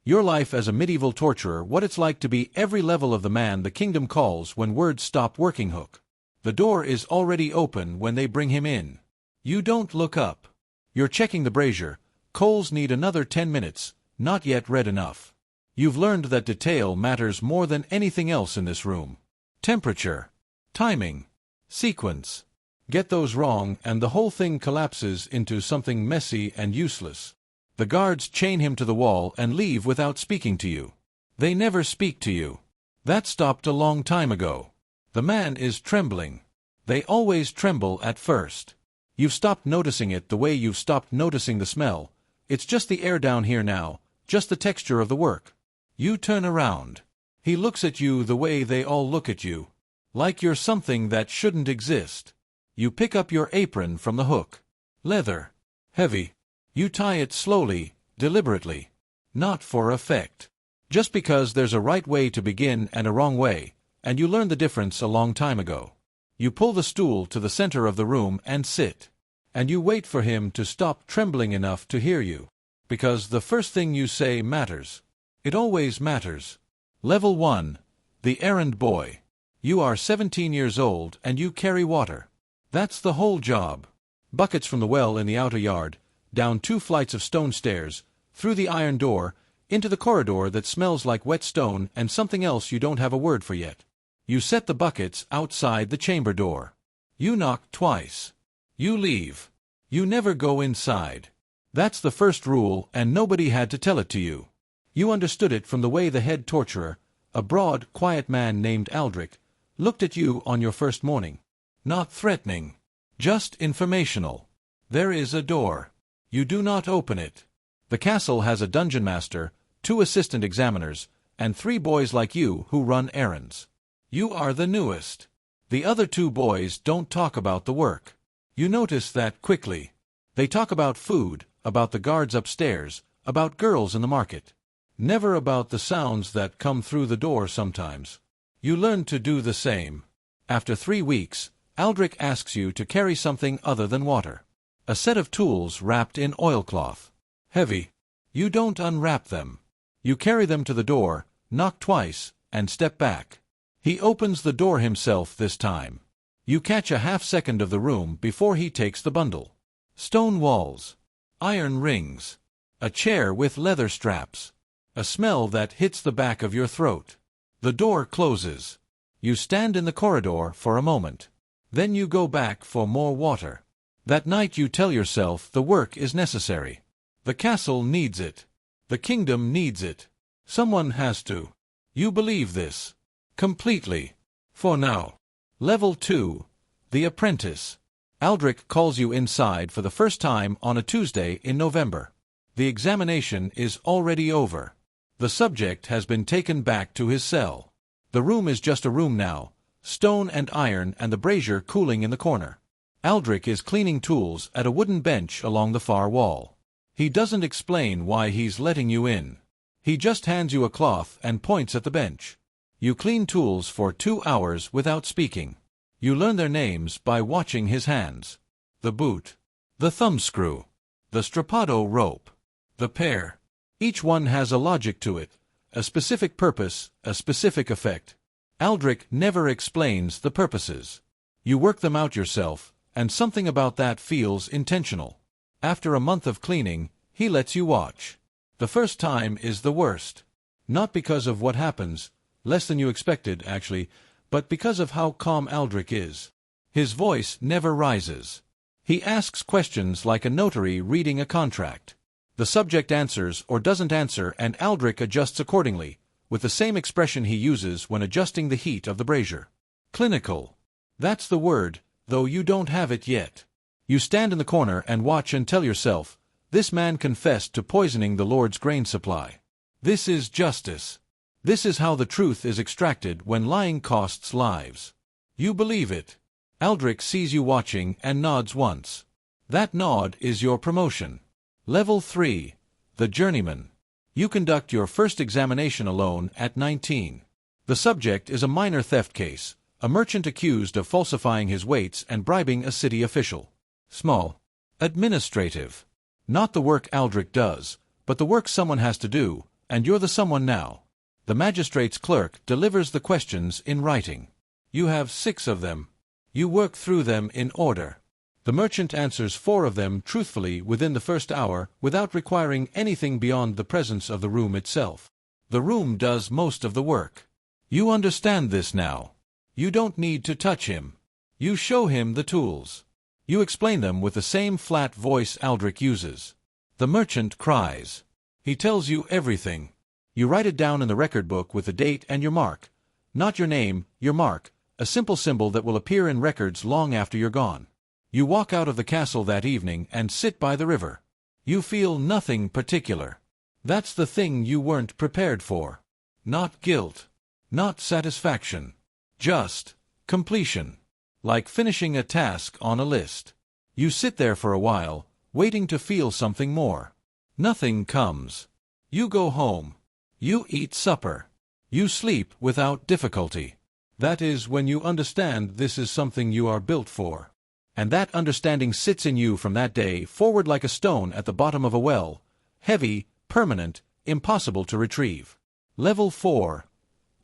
Your life as a medieval torturer, what it's like to be every level of the man the kingdom calls when words stop working. Hook. The door is already open when they bring him in. You don't look up. You're checking the brazier. Coals need another 10 minutes, not yet red enough. You've learned that detail matters more than anything else in this room. Temperature, timing, sequence. Get those wrong and the whole thing collapses into something messy and useless. The guards chain him to the wall and leave without speaking to you. They never speak to you. That stopped a long time ago. The man is trembling. They always tremble at first. You've stopped noticing it the way you've stopped noticing the smell. It's just the air down here now, just the texture of the work. You turn around. He looks at you the way they all look at you. Like you're something that shouldn't exist. You pick up your apron from the hook. Leather. Heavy. You tie it slowly, deliberately. Not for effect. Just because there's a right way to begin and a wrong way, and you learned the difference a long time ago. You pull the stool to the center of the room and sit. And you wait for him to stop trembling enough to hear you. Because the first thing you say matters. It always matters. Level 1. The errand boy. You are 17 years old and you carry water. That's the whole job. Buckets from the well in the outer yard, down 2 flights of stone stairs, through the iron door, into the corridor that smells like wet stone and something else you don't have a word for yet. You set the buckets outside the chamber door. You knock twice. You leave. You never go inside. That's the first rule and nobody had to tell it to you. You understood it from the way the head torturer, a broad, quiet man named Aldrich, looked at you on your first morning. Not threatening. Just informational. There is a door. You do not open it. The castle has a dungeon master, 2 assistant examiners, and 3 boys like you who run errands. You are the newest. The other 2 boys don't talk about the work. You notice that quickly. They talk about food, about the guards upstairs, about girls in the market. Never about the sounds that come through the door sometimes. You learn to do the same. After 3 weeks, Aldrich asks you to carry something other than water. A set of tools wrapped in oilcloth. Heavy. You don't unwrap them. You carry them to the door, knock twice, and step back. He opens the door himself this time. You catch a half-second of the room before he takes the bundle. Stone walls. Iron rings. A chair with leather straps. A smell that hits the back of your throat. The door closes. You stand in the corridor for a moment. Then you go back for more water. That night you tell yourself the work is necessary. The castle needs it. The kingdom needs it. Someone has to. You believe this. Completely. For now. Level 2. The Apprentice. Aldrich calls you inside for the first time on a Tuesday in November. The examination is already over. The subject has been taken back to his cell. The room is just a room now, stone and iron and the brazier cooling in the corner. Aldrich is cleaning tools at a wooden bench along the far wall. He doesn't explain why he's letting you in. He just hands you a cloth and points at the bench. You clean tools for 2 hours without speaking. You learn their names by watching his hands. The boot. The thumbscrew. The strappado rope. The pair. Each one has a logic to it, a specific purpose, a specific effect. Aldrich never explains the purposes. You work them out yourself, and something about that feels intentional. After a month of cleaning, he lets you watch. The first time is the worst. Not because of what happens, less than you expected, actually, but because of how calm Aldrich is. His voice never rises. He asks questions like a notary reading a contract. The subject answers or doesn't answer and Aldrich adjusts accordingly, with the same expression he uses when adjusting the heat of the brazier. Clinical. That's the word, though you don't have it yet. You stand in the corner and watch and tell yourself, this man confessed to poisoning the Lord's grain supply. This is justice. This is how the truth is extracted when lying costs lives. You believe it. Aldrich sees you watching and nods once. That nod is your promotion. Level 3. The Journeyman. You conduct your first examination alone at 19. The subject is a minor theft case, a merchant accused of falsifying his weights and bribing a city official. Small. Administrative. Not the work Aldrich does, but the work someone has to do, And you're the someone now. The magistrate's clerk delivers the questions in writing. You have 6 of them. You work through them in order. The merchant answers 4 of them truthfully within the first hour without requiring anything beyond the presence of the room itself. The room does most of the work. You understand this now. You don't need to touch him. You show him the tools. You explain them with the same flat voice Aldrich uses. The merchant cries. He tells you everything. You write it down in the record book with the date and your mark. Not your name, your mark, a simple symbol that will appear in records long after you're gone. You walk out of the castle that evening and sit by the river. You feel nothing particular. That's the thing you weren't prepared for. Not guilt. Not satisfaction. Just completion. Like finishing a task on a list. You sit there for a while, waiting to feel something more. Nothing comes. You go home. You eat supper. You sleep without difficulty. That is when you understand this is something you are built for. And that understanding sits in you from that day forward like a stone at the bottom of a well, heavy, permanent, impossible to retrieve. Level 4.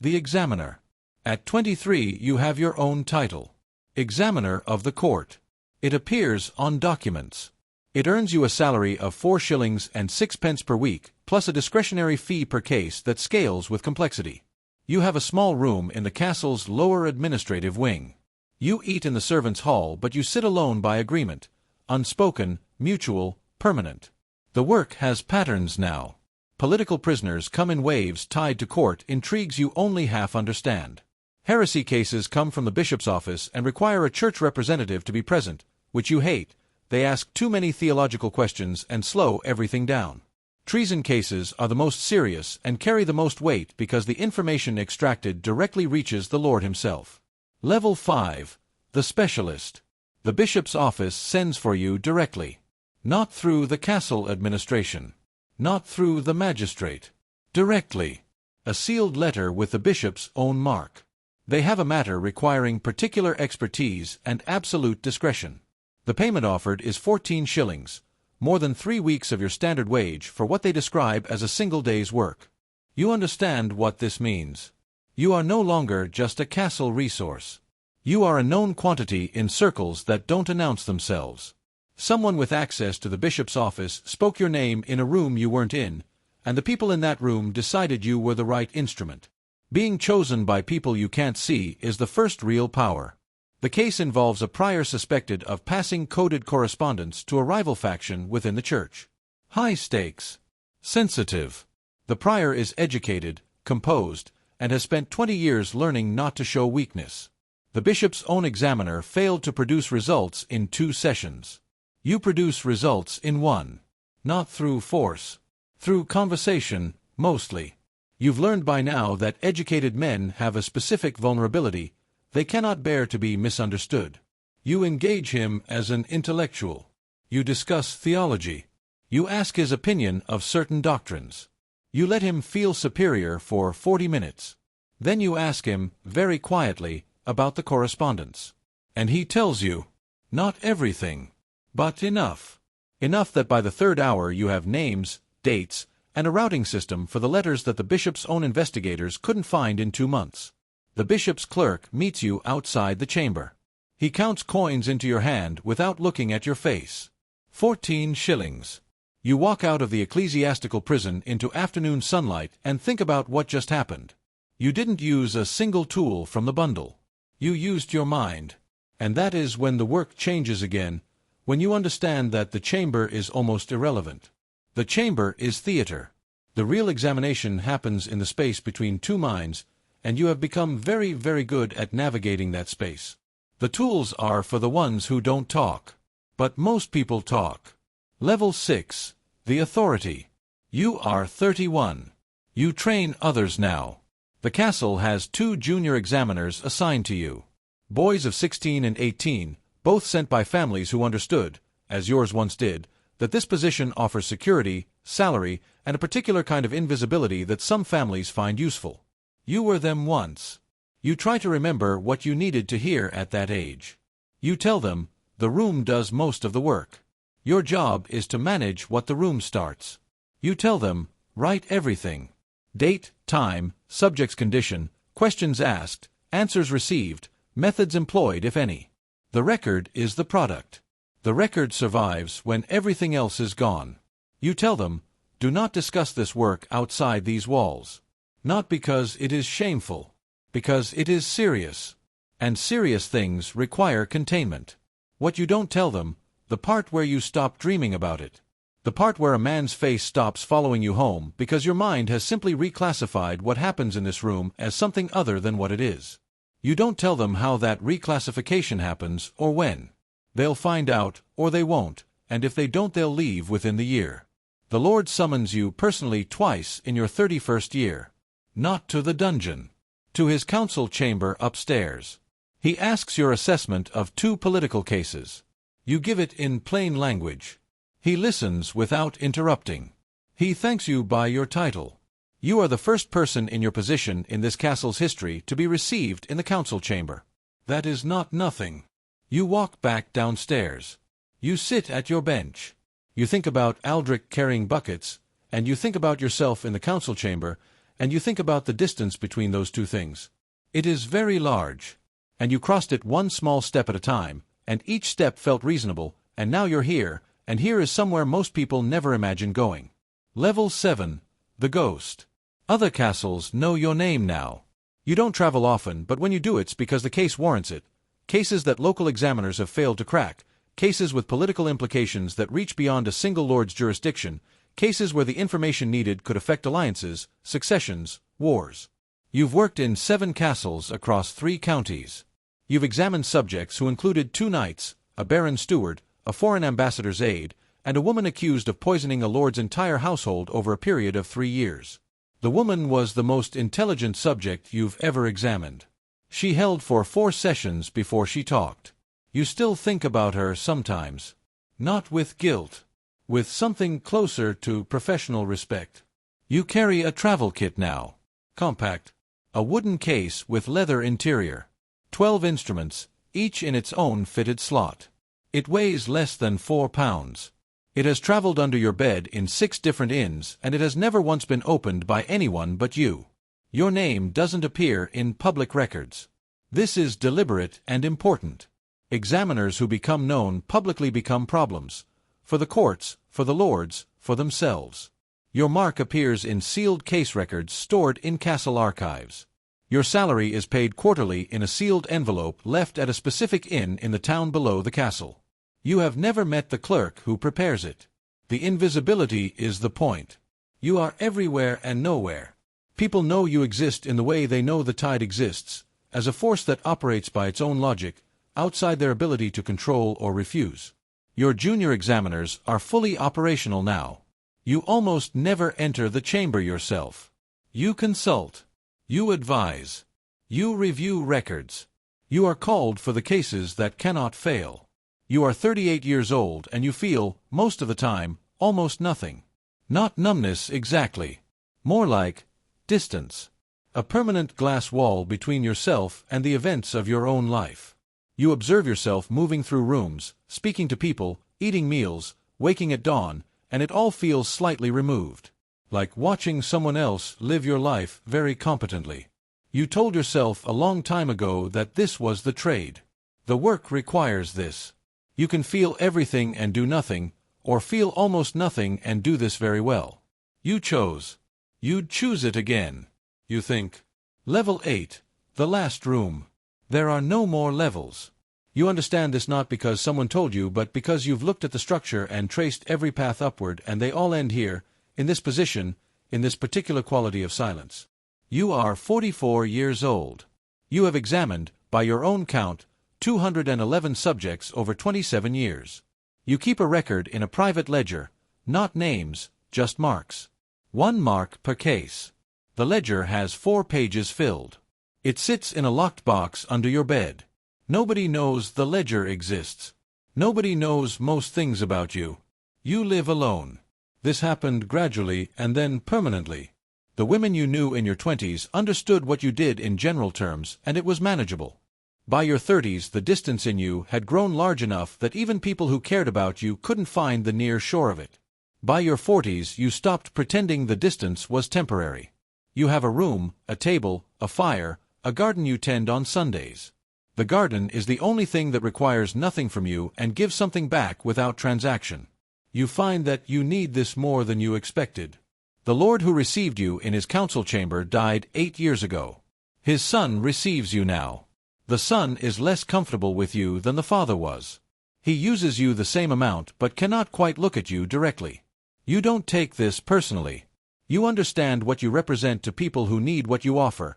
The Examiner. At 23 you have your own title. Examiner of the Court. It appears on documents. It earns you a salary of 4 shillings and 6 pence per week, plus a discretionary fee per case that scales with complexity. You have a small room in the castle's lower administrative wing. You eat in the servants' hall, but you sit alone by agreement. Unspoken, mutual, permanent. The work has patterns now. Political prisoners come in waves tied to court intrigues you only half understand. Heresy cases come from the bishop's office and require a church representative to be present, which you hate. They ask too many theological questions and slow everything down. Treason cases are the most serious and carry the most weight because the information extracted directly reaches the Lord himself. Level 5. The Specialist. The bishop's office sends for you directly. Not through the castle administration. Not through the magistrate. Directly. A sealed letter with the bishop's own mark. They have a matter requiring particular expertise and absolute discretion. The payment offered is 14 shillings, more than 3 weeks of your standard wage for what they describe as a single day's work. You understand what this means. You are no longer just a castle resource. You are a known quantity in circles that don't announce themselves. Someone with access to the bishop's office spoke your name in a room you weren't in, and the people in that room decided you were the right instrument. Being chosen by people you can't see is the first real power. The case involves a prior suspected of passing coded correspondence to a rival faction within the church. High stakes. Sensitive. The prior is educated, composed, and has spent 20 years learning not to show weakness. The bishop's own examiner failed to produce results in 2 sessions. You produce results in 1. Not through force. Through conversation, mostly. You've learned by now that educated men have a specific vulnerability. They cannot bear to be misunderstood. You engage him as an intellectual. You discuss theology. You ask his opinion of certain doctrines. You let him feel superior for 40 minutes. Then you ask him, very quietly, about the correspondence. And he tells you, not everything, but enough. Enough that by the 3rd hour you have names, dates, and a routing system for the letters that the bishop's own investigators couldn't find in 2 months. The bishop's clerk meets you outside the chamber. He counts coins into your hand without looking at your face. 14 shillings. You walk out of the ecclesiastical prison into afternoon sunlight and think about what just happened. You didn't use a single tool from the bundle. You used your mind. And that is when the work changes again, when you understand that the chamber is almost irrelevant. The chamber is theater. The real examination happens in the space between 2 minds, and you have become very, very good at navigating that space. The tools are for the ones who don't talk. But most people talk. Level 6. The Authority. You are 31. You train others now. The castle has 2 junior examiners assigned to you. Boys of 16 and 18, both sent by families who understood, as yours once did, that this position offers security, salary, and a particular kind of invisibility that some families find useful. You were them once. You try to remember what you needed to hear at that age. You tell them, the room does most of the work. Your job is to manage what the room starts. You tell them, write everything. Date, time, subject's condition, questions asked, answers received, methods employed if any. The record is the product. The record survives when everything else is gone. You tell them, do not discuss this work outside these walls. Not because it is shameful, because it is serious. And serious things require containment. What you don't tell them, the part where you stop dreaming about it. The part where a man's face stops following you home because your mind has simply reclassified what happens in this room as something other than what it is. You don't tell them how that reclassification happens or when. They'll find out, or they won't, and if they don't they'll leave within the year. The Lord summons you personally twice in your 31st year. Not to the dungeon. To his council chamber upstairs. He asks your assessment of 2 political cases. You give it in plain language. He listens without interrupting. He thanks you by your title. You are the first person in your position in this castle's history to be received in the council chamber. That is not nothing. You walk back downstairs. You sit at your bench. You think about Aldrich carrying buckets, and you think about yourself in the council chamber, and you think about the distance between those 2 things. It is very large. And you crossed it one small step at a time, and each step felt reasonable, and now you're here, and here is somewhere most people never imagine going. Level 7, the Ghost. Other castles know your name now. You don't travel often, but when you do it's because the case warrants it. Cases that local examiners have failed to crack, cases with political implications that reach beyond a single lord's jurisdiction, cases where the information needed could affect alliances, successions, wars. You've worked in 7 castles across 3 counties. You've examined subjects who included 2 knights, a baron's steward, a foreign ambassador's aide, and a woman accused of poisoning a lord's entire household over a period of 3 years. The woman was the most intelligent subject you've ever examined. She held for 4 sessions before she talked. You still think about her sometimes. Not with guilt. With something closer to professional respect. You carry a travel kit now. Compact. A wooden case with leather interior. 12 instruments, each in its own fitted slot. It weighs less than 4 pounds. It has traveled under your bed in 6 different inns, and it has never once been opened by anyone but you. Your name doesn't appear in public records. This is deliberate and important. Examiners who become known publicly become problems. For the courts, for the lords, for themselves. Your mark appears in sealed case records stored in castle archives. Your salary is paid quarterly in a sealed envelope left at a specific inn in the town below the castle. You have never met the clerk who prepares it. The invisibility is the point. You are everywhere and nowhere. People know you exist in the way they know the tide exists, as a force that operates by its own logic, outside their ability to control or refuse. Your junior examiners are fully operational now. You almost never enter the chamber yourself. You consult. You advise. You review records. You are called for the cases that cannot fail. You are 38 years old and you feel, most of the time, almost nothing. Not numbness exactly. More like distance. A permanent glass wall between yourself and the events of your own life. You observe yourself moving through rooms, speaking to people, eating meals, waking at dawn, and it all feels slightly removed. Like watching someone else live your life very competently. You told yourself a long time ago that this was the trade. The work requires this. You can feel everything and do nothing, or feel almost nothing and do this very well. You chose. You'd choose it again. You think. Level 8, the last room. There are no more levels. You understand this not because someone told you, but because you've looked at the structure and traced every path upward, and they all end here, in this position, in this particular quality of silence. You are 44 years old. You have examined, by your own count, 211 subjects over 27 years. You keep a record in a private ledger, not names, just marks. 1 mark per case. The ledger has 4 pages filled. It sits in a locked box under your bed. Nobody knows the ledger exists. Nobody knows most things about you. You live alone. This happened gradually and then permanently. The women you knew in your 20s understood what you did in general terms, and it was manageable. By your 30s, the distance in you had grown large enough that even people who cared about you couldn't find the near shore of it. By your 40s, you stopped pretending the distance was temporary. You have a room, a table, a fire, a garden you tend on Sundays. The garden is the only thing that requires nothing from you and gives something back without transaction. You find that you need this more than you expected. The Lord who received you in his council chamber died 8 years ago. His Son receives you now. The Son is less comfortable with you than the Father was. He uses you the same amount but cannot quite look at you directly. You don't take this personally. You understand what you represent to people who need what you offer.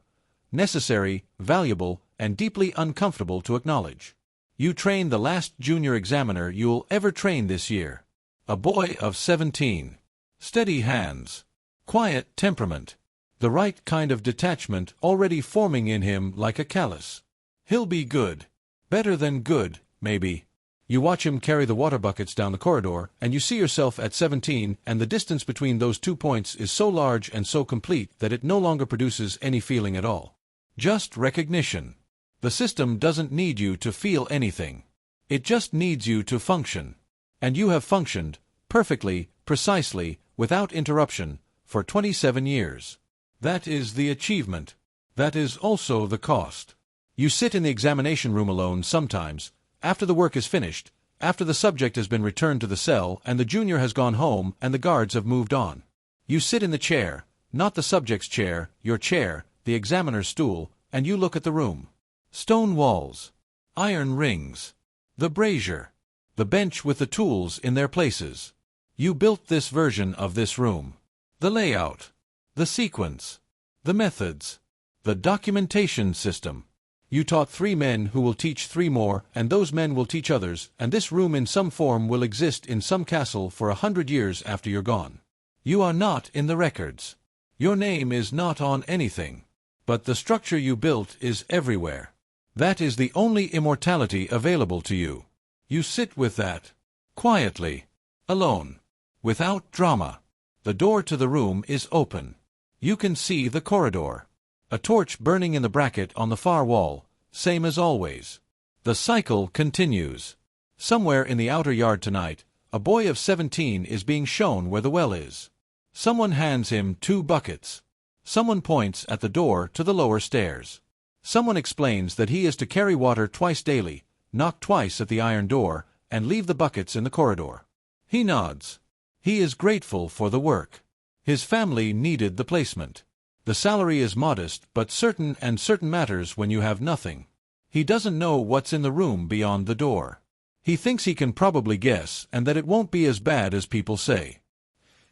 Necessary, valuable, and deeply uncomfortable to acknowledge. You train the last junior examiner you'll ever train this year. A boy of 17. Steady hands. Quiet temperament. The right kind of detachment already forming in him like a callus. He'll be good. Better than good, maybe. You watch him carry the water buckets down the corridor, and you see yourself at 17, and the distance between those 2 points is so large and so complete that it no longer produces any feeling at all. Just recognition. The system doesn't need you to feel anything. It just needs you to function. And you have functioned, perfectly, precisely, without interruption, for 27 years. That is the achievement. That is also the cost. You sit in the examination room alone sometimes, after the work is finished, after the subject has been returned to the cell and the junior has gone home and the guards have moved on. You sit in the chair, not the subject's chair, your chair, the examiner's stool, and you look at the room. Stone walls. Iron rings. The brazier. The bench with the tools in their places. You built this version of this room. The layout. The sequence. The methods. The documentation system. You taught 3 men who will teach 3 more, and those men will teach others, and this room in some form will exist in some castle for 100 years after you're gone. You are not in the records. Your name is not on anything. But the structure you built is everywhere. That is the only immortality available to you. You sit with that. Quietly. Alone. Without drama. The door to the room is open. You can see the corridor. A torch burning in the bracket on the far wall, same as always. The cycle continues. Somewhere in the outer yard tonight, a boy of 17 is being shown where the well is. Someone hands him 2 buckets. Someone points at the door to the lower stairs. Someone explains that he is to carry water twice daily, knock twice at the iron door, and leave the buckets in the corridor. He nods. He is grateful for the work. His family needed the placement. The salary is modest but certain, and certain matters when you have nothing. He doesn't know what's in the room beyond the door. He thinks he can probably guess, and that it won't be as bad as people say.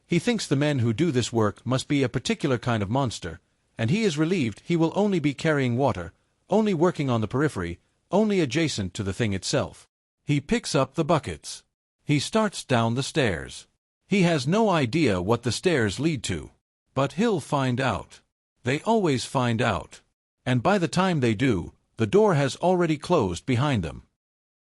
He thinks the men who do this work must be a particular kind of monster, and he is relieved he will only be carrying water, only working on the periphery, only adjacent to the thing itself. He picks up the buckets. He starts down the stairs. He has no idea what the stairs lead to. But he'll find out. They always find out. And by the time they do, the door has already closed behind them.